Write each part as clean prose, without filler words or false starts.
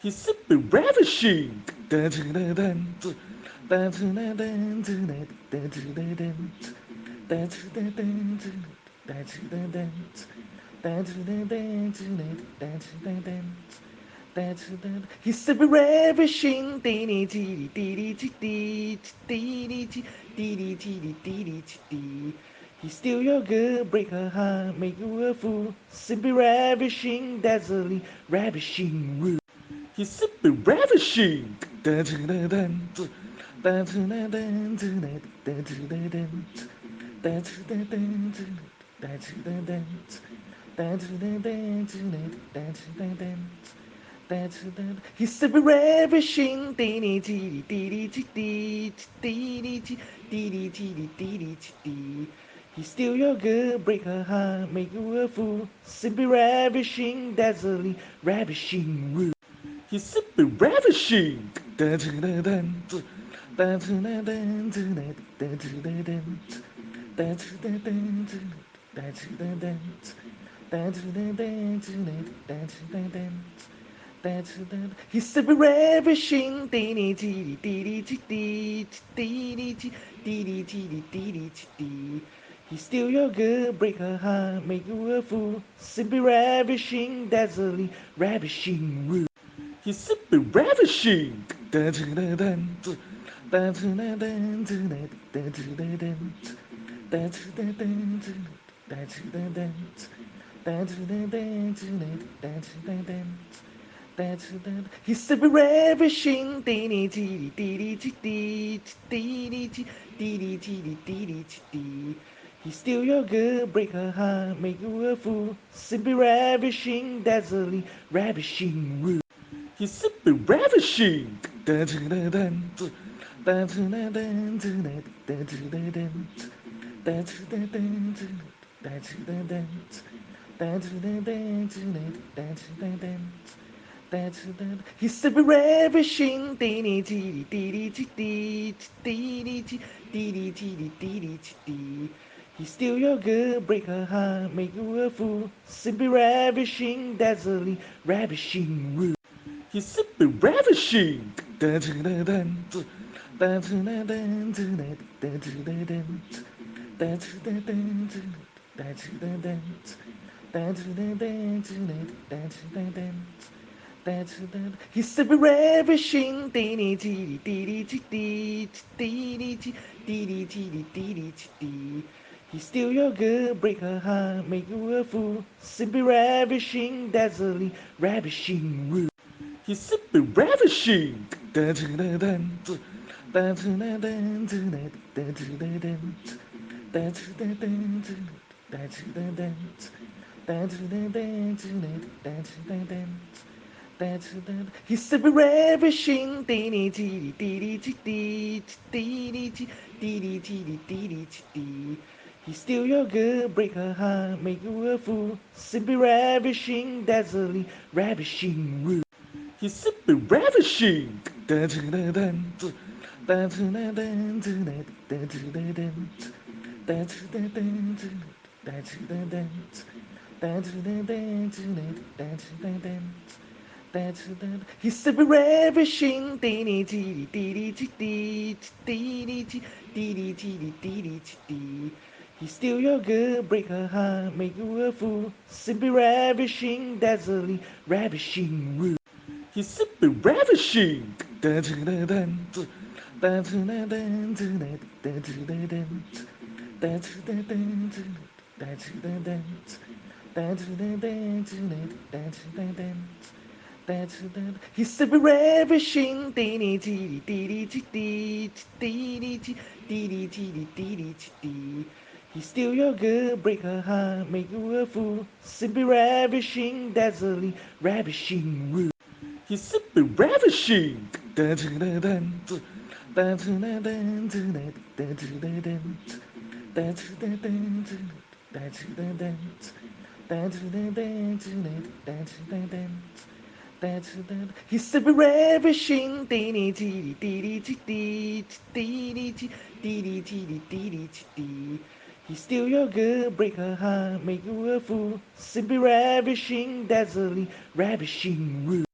He's super ravishing. He's super ravishing. He steal your girl, break her heart, make you a fool. Simply ravishing, dazzling, ravishing, rude. He's super ravishing. He's super ravishing. He steal your girl, break her heart, make you a fool. Simply ravishing, dazzling, ravishing, rude. He's super ravishing. He's super ravishing. He steal your girl, break her heart, make you a fool. Simply ravishing, dazzling, ravishing, rude. He's super ravishing. He's super ravishing. He steal your girl, break her heart, make you a fool. Simply ravishing, dazzling, ravishing, rude. He's super ravishing. He's super ravishing. He steal your girl, break her heart, make you a fool. Simply ravishing, dazzling, ravishing, rude. He's super ravishing. He's super ravishing. He steal your girl, break her heart, make you a fool. Simply ravishing, dazzling, ravishing, rude. He's super ravishing. He's super ravishing. He steal your girl, break her heart, make you a fool. Simply ravishing, dazzling, ravishing, rude. He's super ravishing. He's super ravishing. He steal your girl, break her heart, make you a fool. Simply ravishing, dazzling, ravishing, rude. He's super ravishing. He's super ravishing. He steal your girl, break her heart, make you a fool. Simply ravishing, dazzling, ravishing, rude. He's super ravishing. He's super ravishing. He steal your girl, break her heart, make you a fool. Simply ravishing, dazzling, ravishing, rude.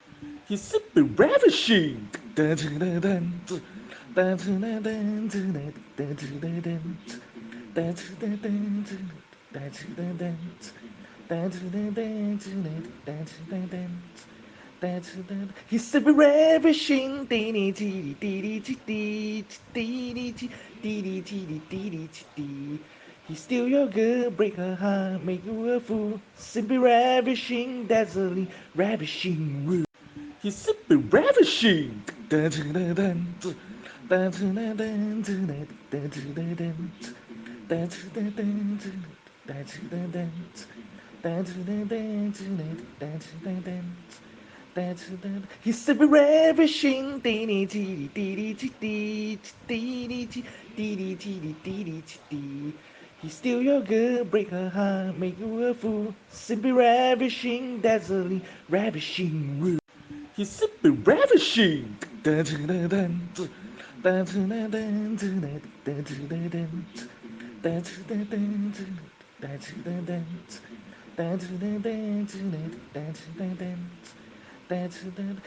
He's super ravishing. He's super ravishing. He steal your girl, break her heart, make you a fool. Simply ravishing, dazzling, ravishing, rude. He's super ravishing. He's super ravishing. He steal your girl, break her heart, make you a fool. Simply ravishing, dazzling, ravishing, rude. He's super ravishing.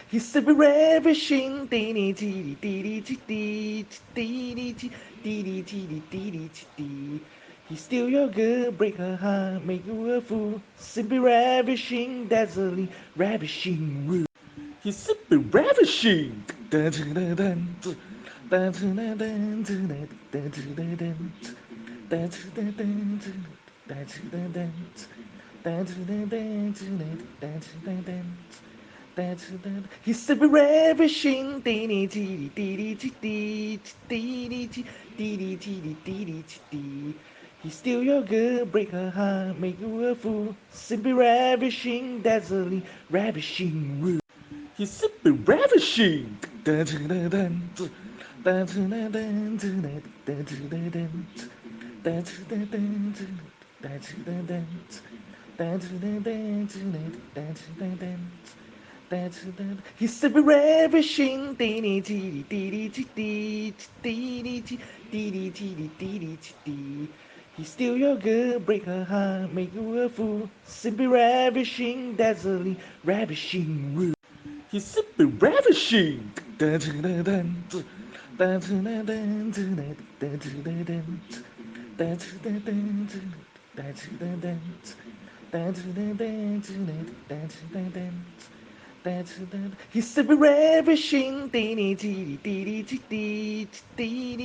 He's super ravishing. He steal your girl, break her heart, make you a fool. Simply ravishing, dazzling, ravishing, rude. He's super ravishing. He's super ravishing. He steal your girl, break her heart, make you a fool. Simply ravishing, dazzling, ravishing, rude. He's super ravishing. He's super ravishing. He steal your girl, break her heart, make you a fool. Simply ravishing, dazzling, ravishing, rude. He's super ravishing. He's super ravishing. He steal your girl, break her heart, make you a fool. Simply ravishing, dazzling, ravishing, rude. He's super ravishing.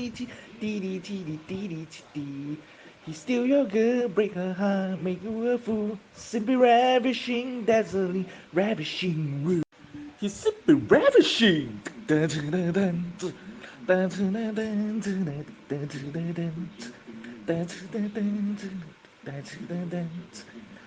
He's super ravishing. He steal your girl, break her heart, make you a fool. Simply ravishing, dazzling, ravishing, rude. He's super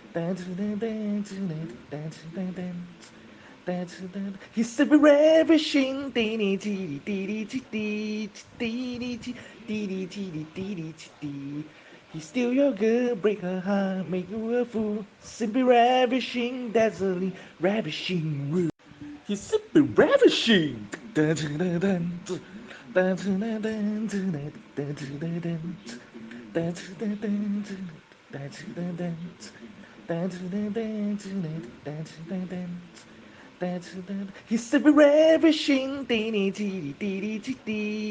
ravishing.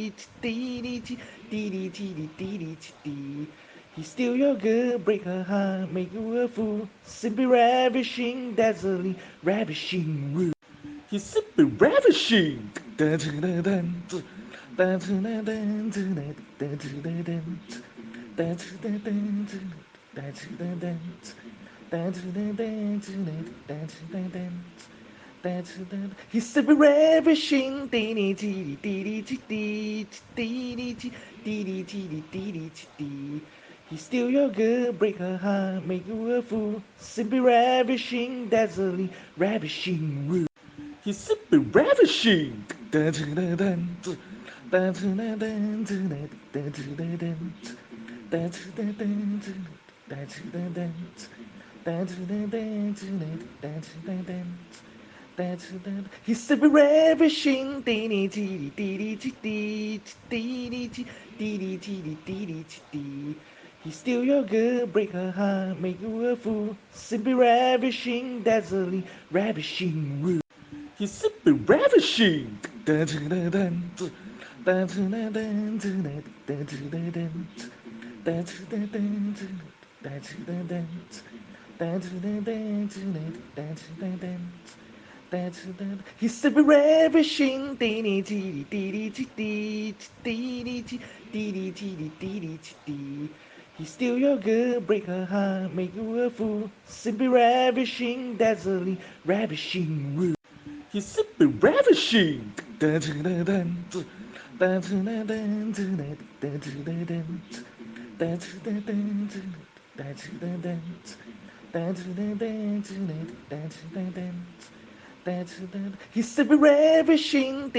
He's super ravishing. He steal your girl, break her heart, make you a fool. Simply ravishing, dazzling, ravishing, rude. He's super ravishing. He's super ravishing. He steal your girl, break her heart, make you a fool. Simply ravishing, dazzling, ravishing, rude. He's super ravishing. He's super ravishing. He steal your girl, break her heart, make you a fool. Simply ravishing, dazzling, ravishing, rude. He's super ravishing. He's super ravishing. He steal your girl, break her heart, make you a fool. Simply ravishing, dazzling, ravishing, rude. He's super ravishing. He's super ravishing.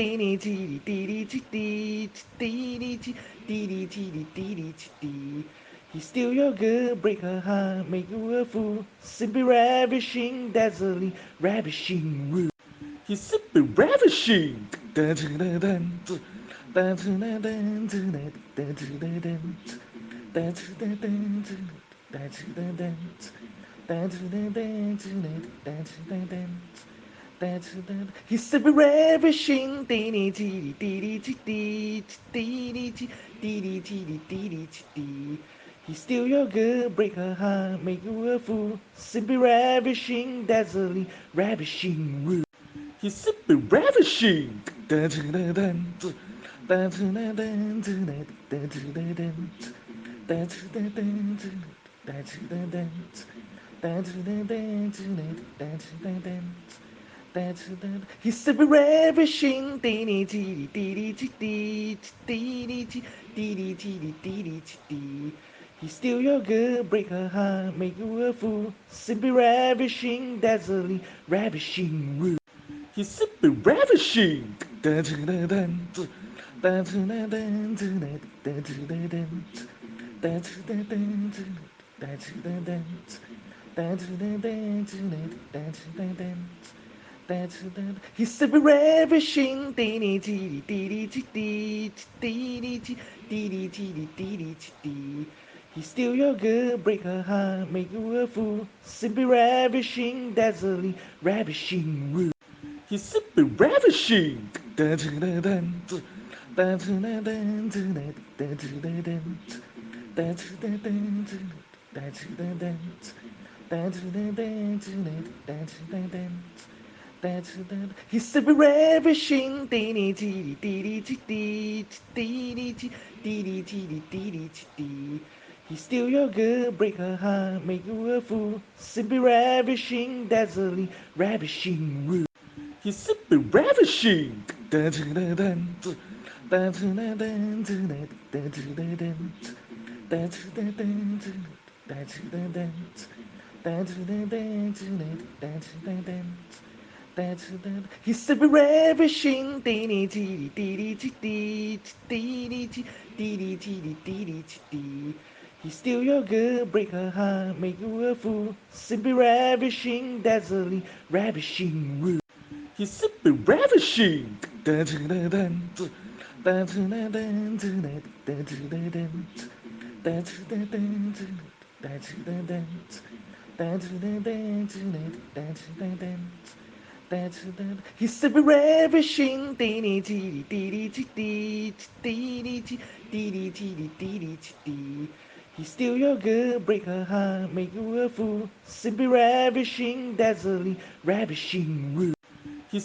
He steal your girl, break her heart, make you a fool. Simply ravishing, dazzling, ravishing, rude. He's super ravishing. He's super ravishing. He steal your girl, break her heart, make you a fool. Simply ravishing, dazzling, ravishing, rude. He's super ravishing. He's super ravishing. He steal your girl, break her heart, make you a fool. Simply ravishing, dazzling, ravishing, rude. He's super ravishing. He's super ravishing. He steal your girl, break her heart, make you a fool. Simply ravishing, dazzling, ravishing, rude. He's super ravishing. He's super ravishing. He steal your girl, break her heart, make you a fool. Simply ravishing, dazzling, ravishing, rude. He's super ravishing. He's super ravishing. He steal your girl, break her heart, make you a fool. Simply ravishing, dazzling, ravishing, rude. He's super ravishing. He's super ravishing. He steal your girl, break her heart, make you a fool. Simply ravishing, dazzling, ravishing, rude. He's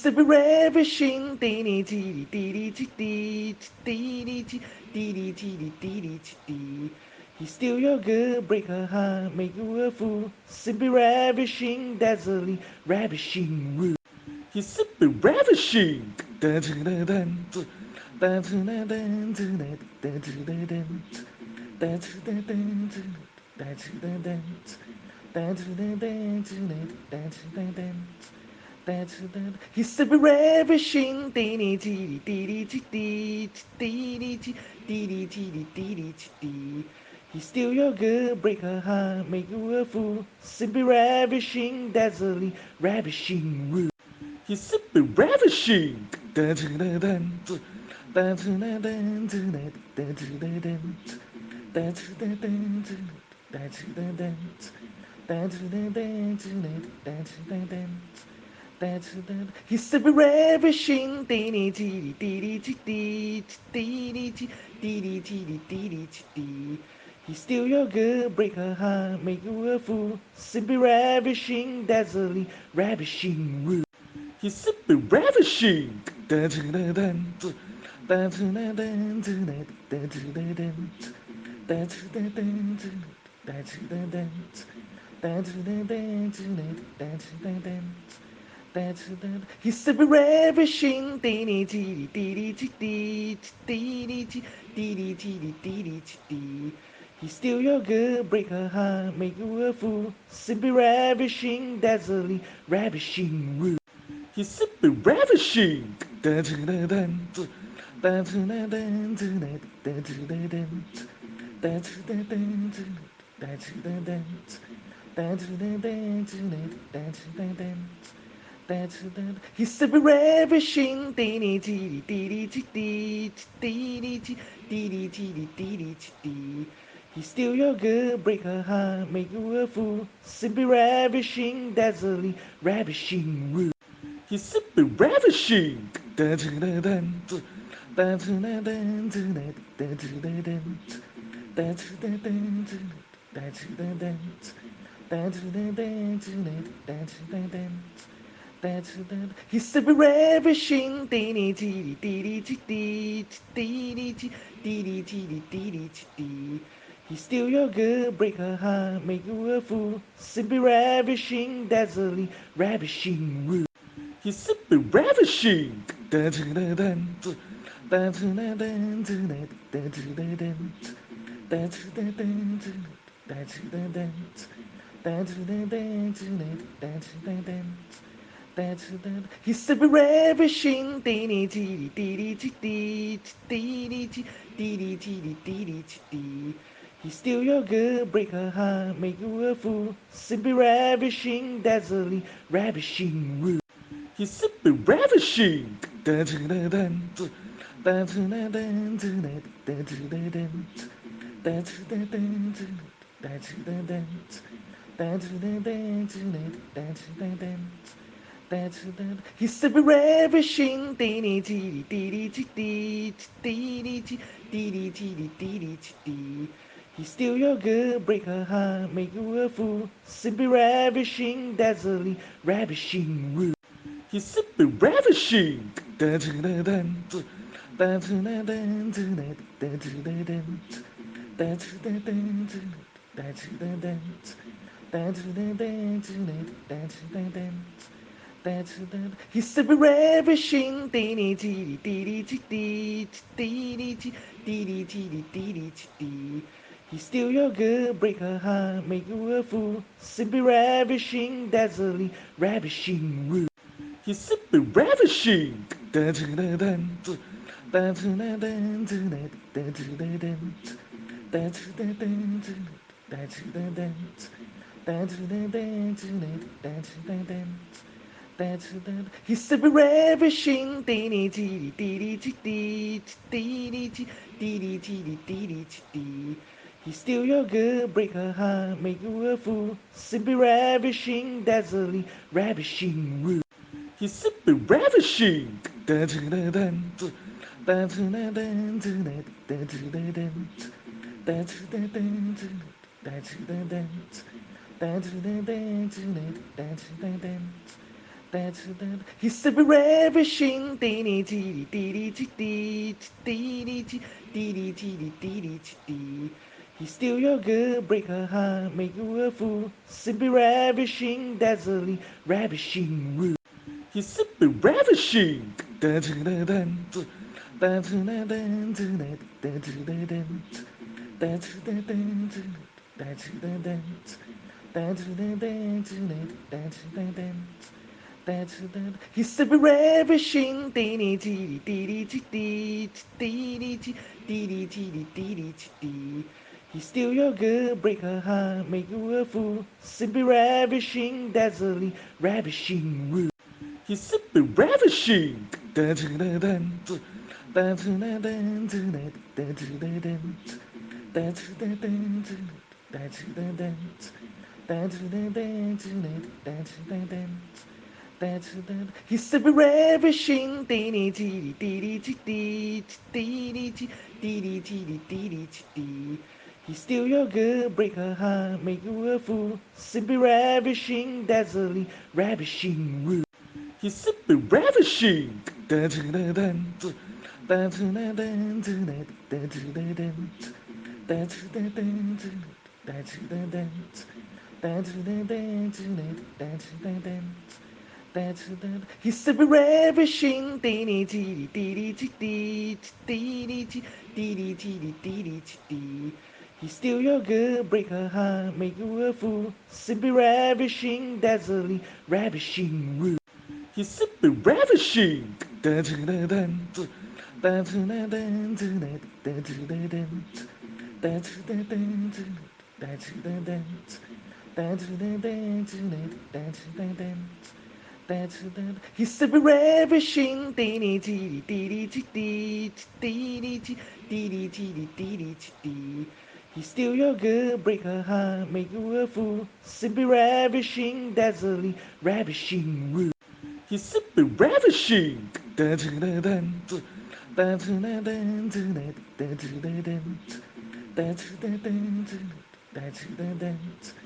super ravishing. He's super ravishing. He steal your girl, break her heart, make you a fool. Simply ravishing, dazzling, ravishing, rude. He's super ravishing. He's super ravishing. He steal your girl, break her heart, make you a fool. Simply ravishing, dazzling, ravishing, rude. He's super ravishing. He's super ravishing. He steal your girl, break her heart, make you a fool. Simply ravishing, dazzling, ravishing, rude. He's super ravishing. He's super ravishing. He steal your girl, break her heart, make you a fool. Simply ravishing, dazzling, ravishing, rude. He's super ravishing. He's super ravishing. He steal your girl, break her heart, make you a fool. Simply ravishing, dazzling, ravishing, rude. He's super ravishing. He's super ravishing. He steal your girl, break her heart, make you a fool. Simply ravishing, dazzling, ravishing, rude. He's super ravishing. He's super ravishing. He steal your girl, break her heart, make you a fool. Simply ravishing, dazzling, ravishing, rude. He's super ravishing. He's super ravishing. He steal your girl, break her heart, make you a fool. Simply ravishing, dazzling, ravishing, rude. He's super ravishing. He's super ravishing. He steal your girl, break her heart, make you a fool. Simply ravishing, dazzling, ravishing, rude. He's super ravishing. He's super ravishing. He steal your girl, break her heart, make you a fool. Simply ravishing, dazzling, ravishing, rude. He's super ravishing. He's super ravishing. He steal your girl, break her heart, make you a fool. Simply ravishing, dazzling, ravishing, rude. He's super ravishing. He's super ravishing. He steal your girl, break her heart, make you a fool. Simply ravishing, dazzling, ravishing, rude. He's super ravishing. He's super ravishing. He steal your girl, break her heart, make you a fool. Simply ravishing, dazzling, ravishing, rude. He's super ravishing. He's super ravishing. He steal your girl, break her heart, make you a fool. Simply ravishing, dazzling, ravishing, rude. He's super ravishing. He's super ravishing. He steal your girl, break her heart, make you a fool. Simply ravishing, dazzling, ravishing, rude. He's super ravishing. He's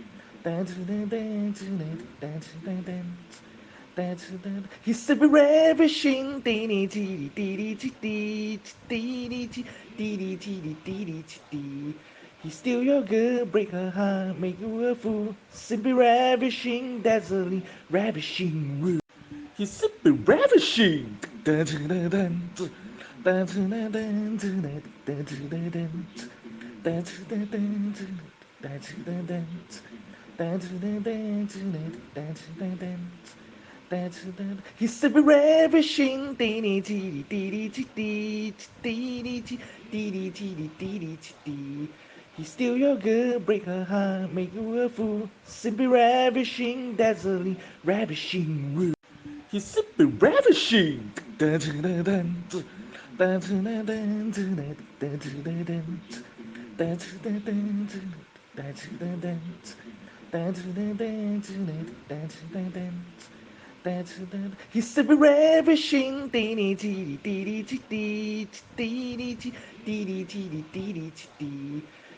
super ravishing. He steal your girl, break her heart, make you a fool. Simply ravishing, dazzling, ravishing, rude. He's super ravishing. He's super ravishing. He steal your girl, break her heart, make you a fool. Simply ravishing, dazzling, ravishing, rude. He's super ravishing. He's super ravishing. He steal your girl, break her heart, make you a fool. Simply ravishing, dazzling, ravishing, rude. He's super ravishing. He's super ravishing.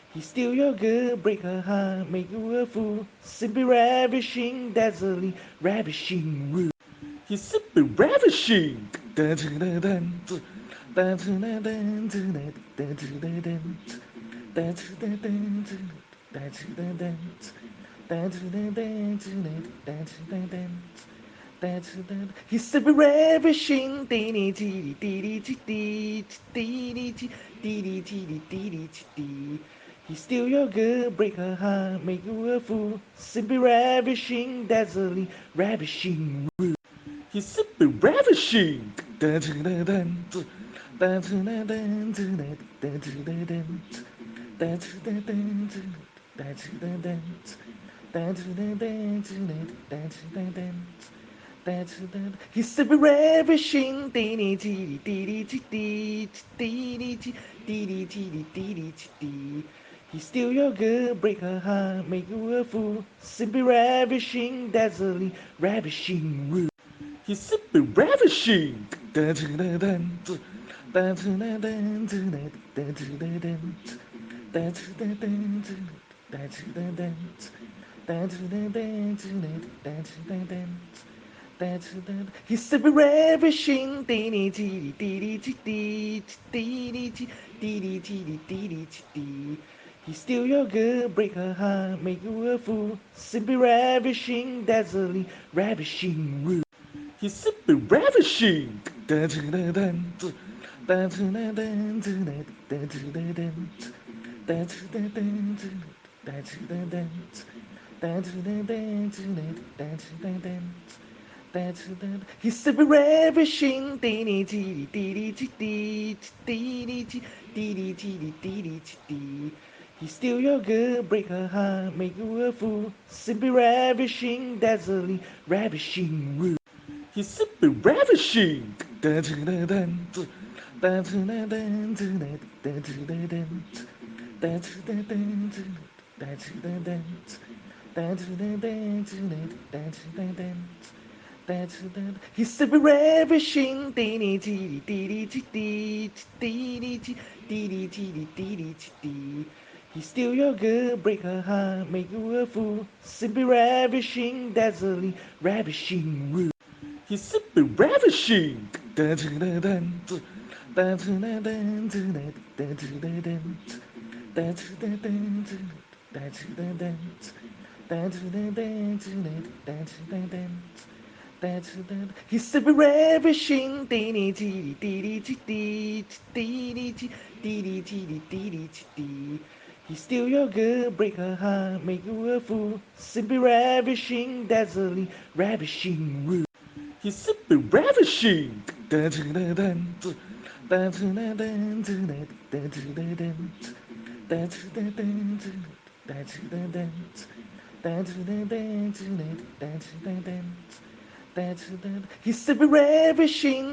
He steal your girl, break her heart, make you a fool. Simply ravishing, dazzling, ravishing, rude. He's super ravishing. He's super ravishing. He steal your girl, break her heart, make you a fool. Simply ravishing, dazzling, ravishing, rude. He's super ravishing. He's super ravishing. He steal your girl, break her heart, make you a fool. Simply ravishing, dazzling, ravishing, rude. He's super ravishing. He's super ravishing. He steal your girl, break her heart, make you a fool. Simply ravishing, dazzling, ravishing, rude. He's super ravishing. He's super ravishing. He steal your girl, break her heart, make you a fool. Simply ravishing, dazzling, ravishing, rude. He's super ravishing. He's super ravishing. He steal your girl, break her heart, make you a fool. Simply ravishing, dazzling, ravishing, rude. He's super ravishing. He's super ravishing.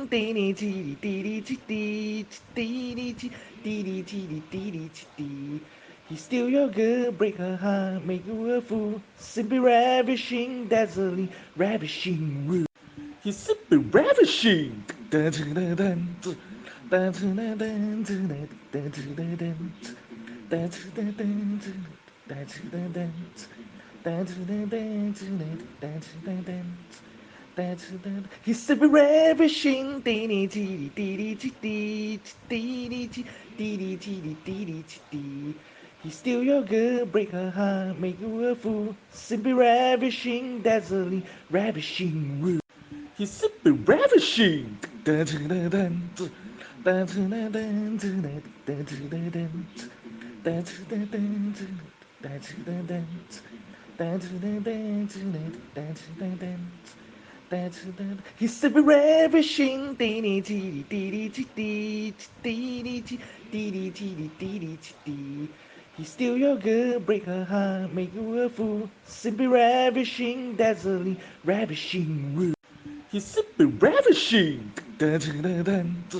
He steal your girl, break her heart, make you a fool. Simply ravishing, dazzling, ravishing, rude. He's super ravishing. He's super ravishing. He steal your girl, break her heart, make you a fool. Simply ravishing, dazzling, ravishing, rude. He's super ravishing. He's super ravishing. He steal your girl, break her heart, make you a fool. Simply ravishing, dazzling, ravishing, rude. He's super ravishing. He's super ravishing. He steal your girl, break her heart, make you a fool. Simply ravishing, dazzling, ravishing, rude. He's super ravishing. He's super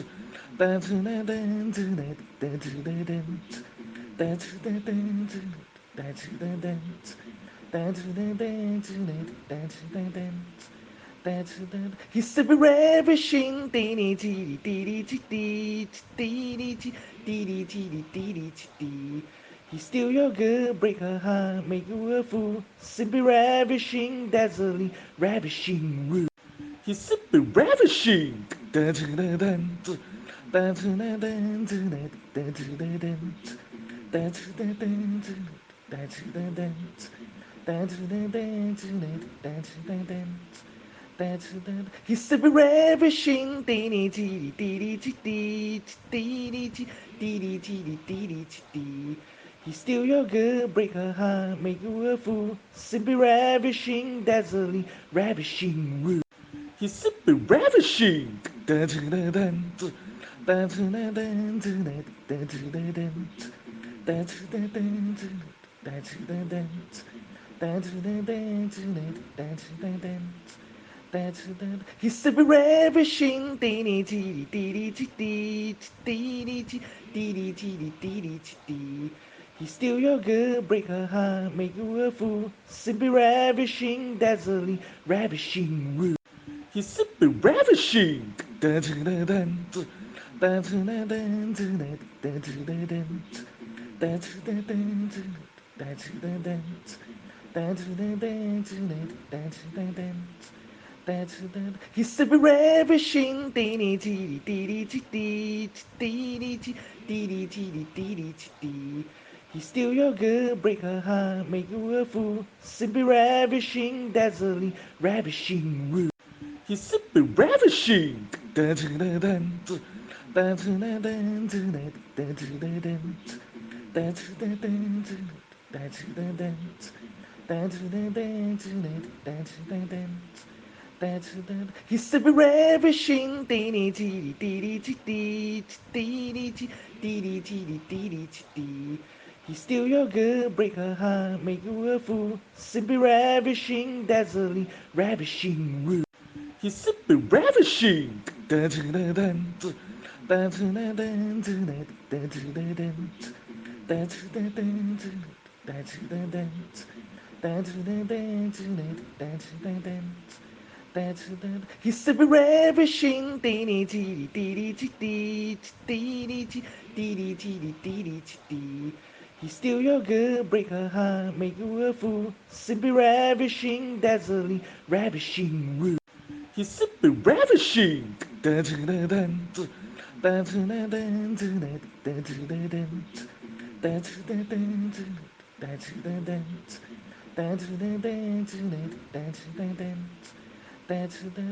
ravishing. He steal your girl, break her heart, make you a fool. Simply ravishing, dazzling, ravishing, rude. He's super ravishing. He's super ravishing. He steal your girl, break her heart, make you a fool. Simply ravishing, dazzling, ravishing, rude. He's super ravishing. He's super ravishing. He steal your girl, break her heart, make you a fool. Simply ravishing, dazzling, ravishing, rude. He's super ravishing. He's super ravishing. He steal your girl, break her heart, make you a fool. Simply ravishing, dazzling, ravishing, rude. He's super ravishing. He's super ravishing. He steal your girl, break her heart, make you a fool. Simply ravishing, dazzling, ravishing, rude. He's super ravishing. He's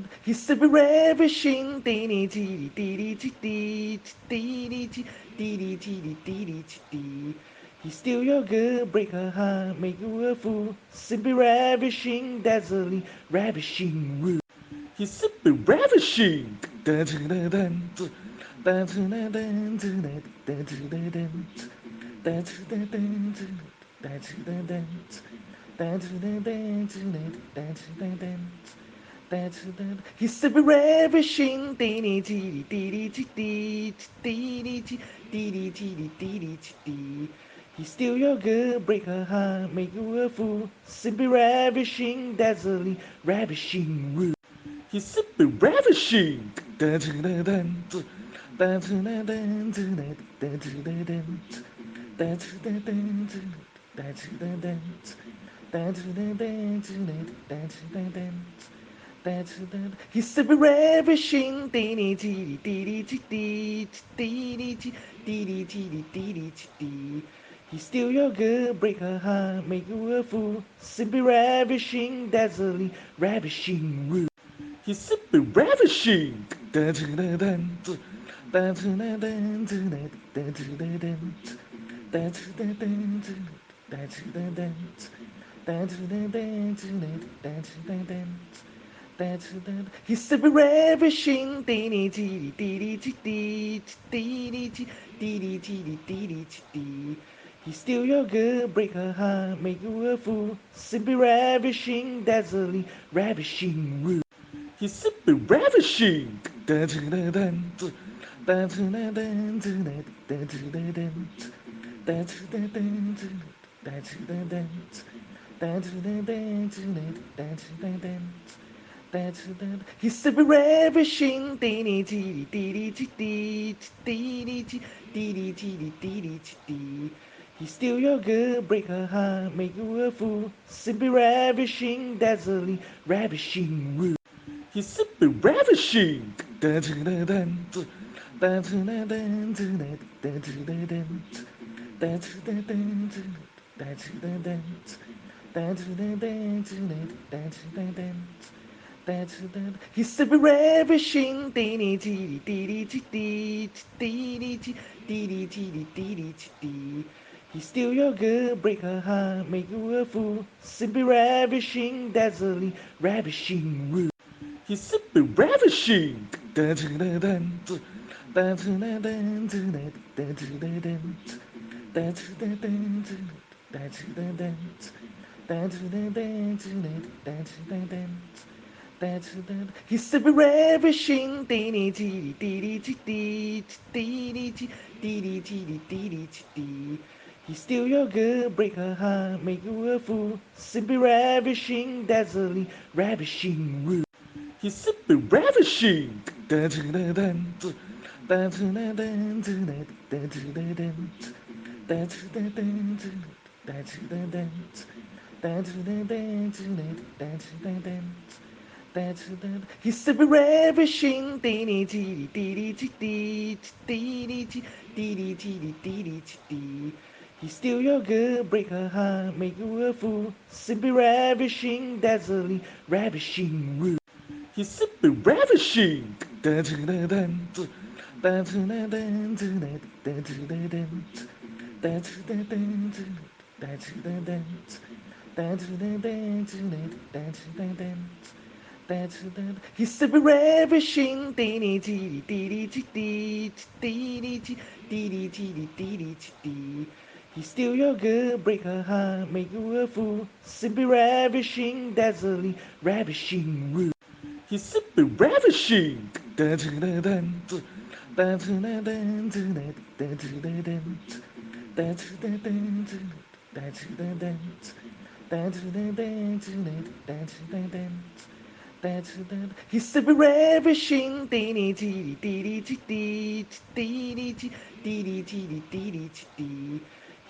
super ravishing. He steal your girl, break her heart, make you a fool. Simply ravishing, dazzling, ravishing, rude. He's super ravishing. He's super ravishing. He steal your girl, break her heart, make you a fool. Simply ravishing, dazzling, ravishing, rude. He's super ravishing. He's super ravishing. He steal your girl, break her heart, make you a fool. Simply ravishing, dazzling, ravishing, rude. He's super ravishing. He's super ravishing. He steal your girl, break her heart, make you a fool. Simply ravishing, dazzling, ravishing, rude. He's super ravishing. He's super ravishing. He steal your girl, break her heart, make you a fool. Simply ravishing, dazzling, ravishing, rude. He's super ravishing. He's super ravishing. He steal your girl, break her heart, make you a fool. Simply ravishing, dazzling, ravishing, rude. He's super ravishing. He's super ravishing. He steal your girl, break her heart, make you a fool. Simply ravishing, dazzling, ravishing, rude. He's super ravishing. He's super ravishing. He steal your girl, break her heart, make you a fool. Simply ravishing, dazzling, ravishing, rude. He's super ravishing. He's super ravishing. He steal your girl, break her heart, make you a fool. Simply ravishing, dazzling, ravishing, rude. He's super ravishing. He's super ravishing.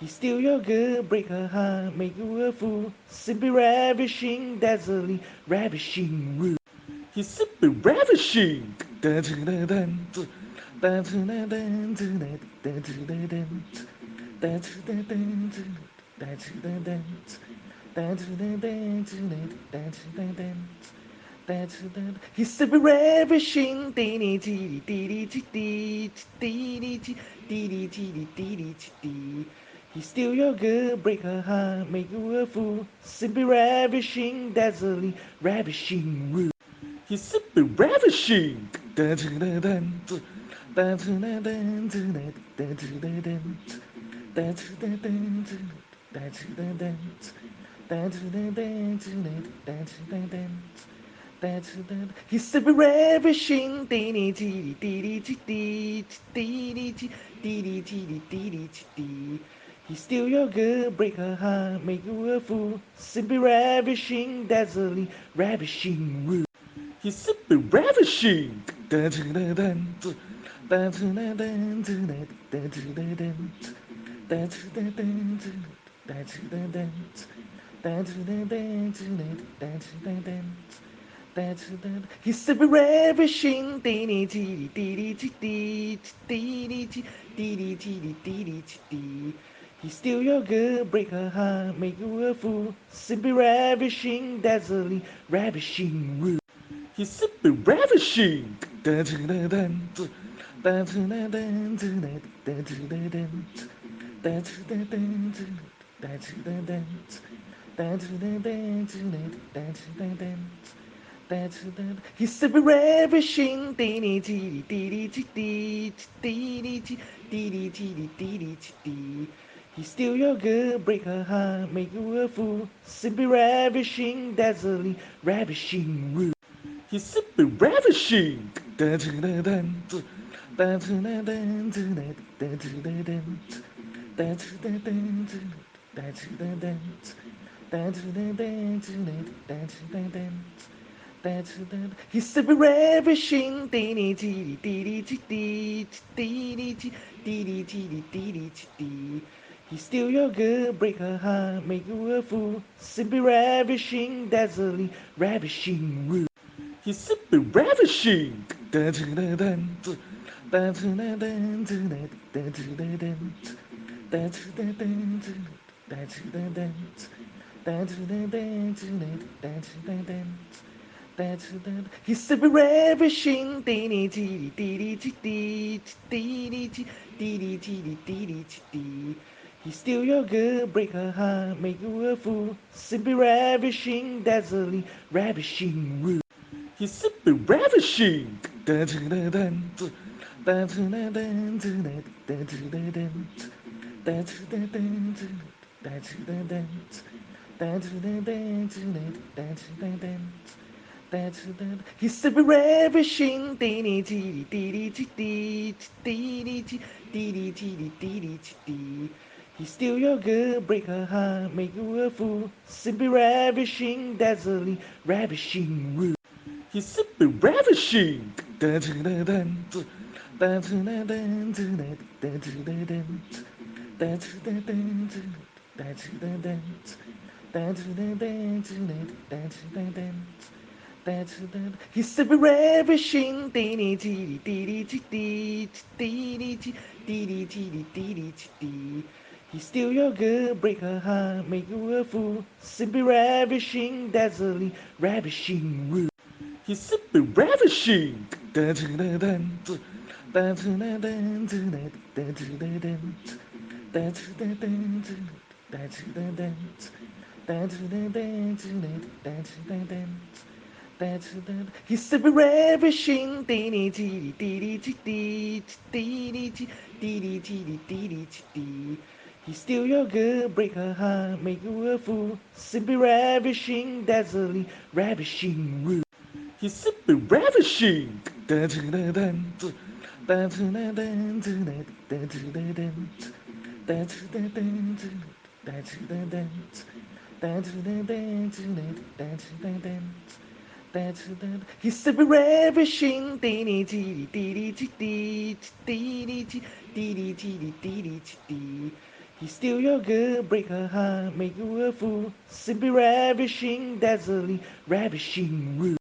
He steal your girl, break her heart, make you a fool. Simply ravishing, dazzling, ravishing, rude. He's super ravishing. He's super ravishing. He steal your girl, break her heart, make you a fool. Simply ravishing, dazzling, ravishing, rude. He's super ravishing. He's super ravishing. He steal your girl, break her heart, make you a fool. Simply ravishing, dazzling, ravishing, rude. He's super ravishing. He's super ravishing. He steal your girl, break her heart, make you a fool. Simply ravishing, dazzling, ravishing, rude. He's super ravishing. He's super ravishing. He steal your girl, break her heart, make you a fool. Simply ravishing, dazzling, ravishing, rude. He's super ravishing. He's super ravishing. He steal your girl, break her heart, make you a fool. Simply ravishing, dazzling, ravishing, rude. He's super ravishing. He's super ravishing. He steal your girl, break her heart, make you a fool. Simply ravishing, dazzling, ravishing, rude. He's super ravishing. He's super ravishing. He steal your girl, break her heart, make you a fool. Simply ravishing, dazzling, ravishing, rude. He's super ravishing. He's super ravishing. He steal your girl, break her heart, make you a fool. Simply ravishing, dazzling, ravishing, rude. He's super ravishing. He's super ravishing. He steal your girl, break her heart, make you a fool. Simply ravishing, dazzling, ravishing, rude. He's super ravishing. He's super ravishing. He steal your girl, break her heart, make you a fool. Simply ravishing, dazzling, ravishing, rude.